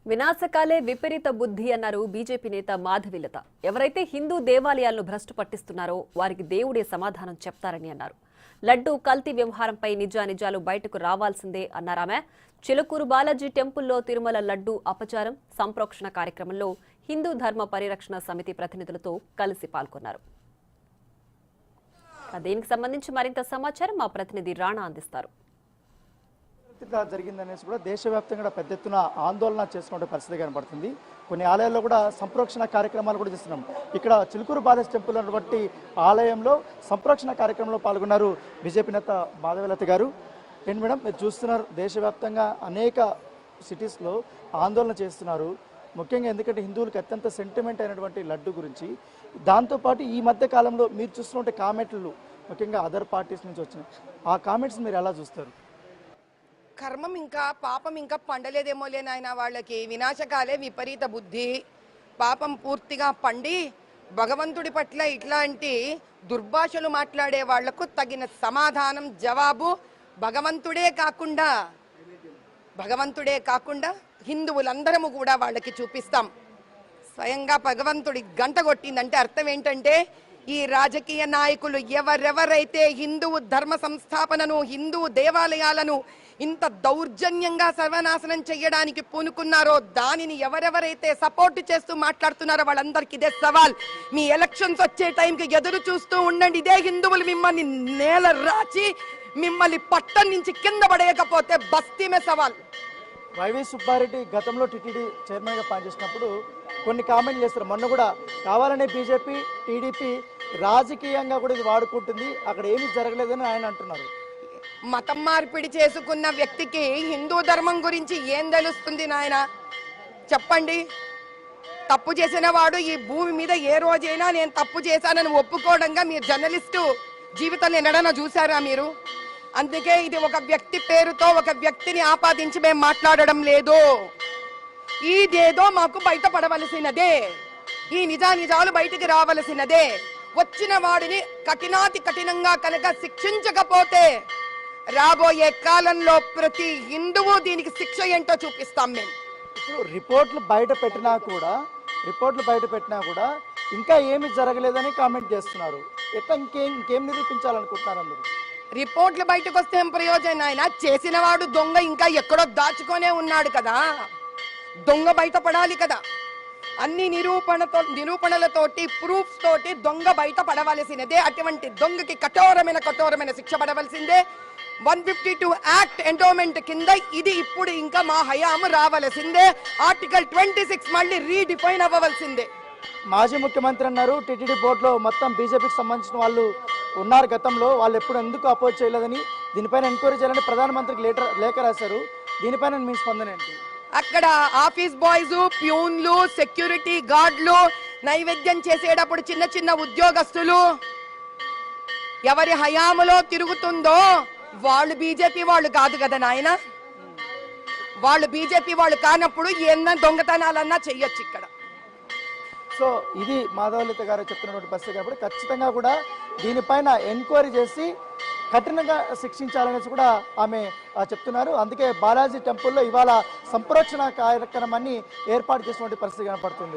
వినాశకాలే విపరీత బుద్ధి అన్నారు బీజేపీ నేత మాధవిలత. ఎవరైతే హిందూ దేవాలయాలను భ్రష్టు పట్టిస్తున్నారో వారికి దేవుడే సమాధానం చెప్తారని అన్నారు. లడ్డూ కల్తీ వ్యవహారంపై నిజానిజాలు బయటకు రావాల్సిందే అన్నారామె. చిలుకూరు బాలాజీ టెంపుల్లో తిరుమల లడ్డూ అపచారం సంప్రోక్షణ కార్యక్రమంలో హిందూ ధర్మ పరిరక్షణ సమితి ప్రతినిధులతో కలిసి పాల్గొన్నారు. దీనికి సంబంధించి మరింత సమాచారం మా ప్రతినిధి రాణా అందిస్తారు. జరిగిందనేసి కూడా దేశవ్యాప్తంగా పెద్ద ఎత్తున ఆందోళన చేసుకునే పరిస్థితి కనబడుతుంది. కొన్ని ఆలయాల్లో కూడా సంప్రోక్షణ కార్యక్రమాలు కూడా చేస్తున్నాం. ఇక్కడ చిలుకూరు బాలాజీ టెంపుల్ ఉన్నటువంటి ఆలయంలో సంప్రోక్షణ కార్యక్రమంలో పాల్గొన్నారు బీజేపీ నేత మాధవిలత గారు. ఏంటి మేడం, మీరు చూస్తున్నారు దేశవ్యాప్తంగా అనేక సిటీస్లో ఆందోళన చేస్తున్నారు. ముఖ్యంగా ఎందుకంటే హిందువులకు అత్యంత సెంటిమెంట్ అయినటువంటి లడ్డు గురించి. దాంతోపాటు ఈ మధ్య కాలంలో మీరు చూస్తున్నట్టు కామెంట్లు ముఖ్యంగా అదర్ పార్టీస్ నుంచి వచ్చినాయి. ఆ కామెంట్స్ మీరు ఎలా చూస్తారు? కర్మం ఇంకా పాపం ఇంకా పండలేదేమోలే నాయన, వాళ్ళకి వినాశకాలే విపరీత బుద్ధి. పాపం పూర్తిగా పండి భగవంతుడి పట్ల ఇట్లాంటి దుర్భాషలు మాట్లాడే వాళ్లకు తగిన సమాధానం జవాబు భగవంతుడే కాకుండా హిందువులందరము కూడా వాళ్ళకి చూపిస్తాం. స్వయంగా భగవంతుడి గంట కొట్టిందంటే అర్థం ఏంటంటే, ఈ రాజకీయ నాయకులు ఎవరెవరైతే హిందువు ధర్మ సంస్థాపనను హిందూ దేవాలయాలను ఇంత దౌర్జన్యంగా సర్వనాశనం చేయడానికి పూనుకున్నారో దానిని ఎవరెవరైతే సపోర్ట్ చేస్తూ మాట్లాడుతున్నారో వాళ్ళందరికీ ఇదే సవాల్. మీ ఎలక్షన్స్ వచ్చే టైంకి ఎదురు చూస్తూ ఉండండి. ఇదే హిందువులు మిమ్మల్ని నేల రాచి మిమ్మల్ని పట్టం నుంచి కింద పడేయకపోతే బస్తీమే సవాల్. వైవి సుబ్బారెడ్డి గతంలో టీటీడీ చైర్మన్గా పనిచేసినప్పుడు కొన్ని కామెంట్లు చేస్తారు. మొన్న కూడా కావాలనే బీజేపీ టీడీపీ రాజకీయంగా కూడా ఇది వాడుకుంటుంది, అక్కడ ఏమీ జరగలేదని ఆయన అంటున్నారు. మతం మార్పిడి చేసుకున్న వ్యక్తికి హిందూ ధర్మం గురించి ఏం తెలుస్తుంది నాయన? చెప్పండి. తప్పు చేసిన వాడు ఈ భూమి మీద ఏ రోజైనా నేను తప్పు చేశానని ఒప్పుకోవడంగా మీరు జర్నలిస్టు జీవితాన్ని ఎన్నడన్నా చూసారా మీరు? అందుకే ఇది ఒక వ్యక్తి పేరుతో ఒక వ్యక్తిని ఆపాదించి మేము మాట్లాడడం లేదు. ఇదేదో మాకు బయటపడవలసినదే, ఈ నిజాలు బయటికి రావలసినదే. వచ్చిన వాడిని కఠినాతి కఠినంగా కనుక శిక్షించకపోతే రాబోయే కాలంలో ప్రతి హిందువు దీనికి శిక్ష ఏంటో చూపిస్తాం మేము. ఇప్పుడు రిపోర్ట్లు బయట పెట్టినా కూడా ఇంకా ఏమి జరగలేదని కామెంట్ చేస్తున్నారు. ఎట్లా ఇంకేం నిరూపించాలనుకుంటున్నారు అందరూ? రిపోర్ట్లు బయటకు వస్తే ఏం ప్రయోజనం ఆయన? చేసిన వాడు దొంగ ఇంకా ఎక్కడో దాచుకొనే ఉన్నాడు కదా. దొంగ బయటపడాలి కదా. అన్ని నిరూపణలతోటి ప్రూఫ్స్ తోటి దొంగ బయట పడవలసినదే. అటువంటి దొంగకి కఠోరమైన శిక్ష పడవలసిందే. 152 యాక్ట్ ఎండోమెంట్ కింద ఇది ఇప్పుడు ఇంకా మా హయాము రావలసిందే. ఆర్టికల్ 26 మళ్ళీ రీడిఫైన్ అవ్వవలసిందే. మాజీ ముఖ్యమంత్రి అన్నారు టీటీడీ బోర్డులో మొత్తం బీజేపీకి సంబంధించిన వాళ్ళు ఉన్నారు గతంలో, వాళ్ళు ఎప్పుడు ఎందుకు అపోజ్ చేయలేదని, దీనిపైన ఎంక్వైరీ చేయాలని ప్రధానమంత్రికి లేఖ రాశారు. దీనిపైన మీ స్పందన ఏంటి? అక్కడ ఆఫీస్ బాయ్స్, ప్యూన్లు, సెక్యూరిటీ గార్డులు, నైవేద్యం చేసేటప్పుడు చిన్న ఉద్యోగస్తులు ఎవరి హయాములో తిరుగుతుందో వాళ్ళు బీజేపీ వాళ్ళు కాదు కదా నాయన. వాళ్ళు బీజేపీ వాళ్ళు కానప్పుడు ఎన్న దొంగతనాలన్నా చెయ్యొచ్చు ఇక్కడ. సో ఇది మాధవలత గారు చెప్తున్నటువంటి పరిస్థితి కాబట్టి ఖచ్చితంగా కూడా దీనిపైన ఎంక్వైరీ చేసి కఠినంగా శిక్షించాలనేసి కూడా ఆమె చెప్తున్నారు. అందుకే బాలాజీ టెంపుల్లో ఇవాళ సంప్రోక్షణ కార్యక్రమాన్ని ఏర్పాటు చేసినటువంటి పరిస్థితి కనపడుతుంది.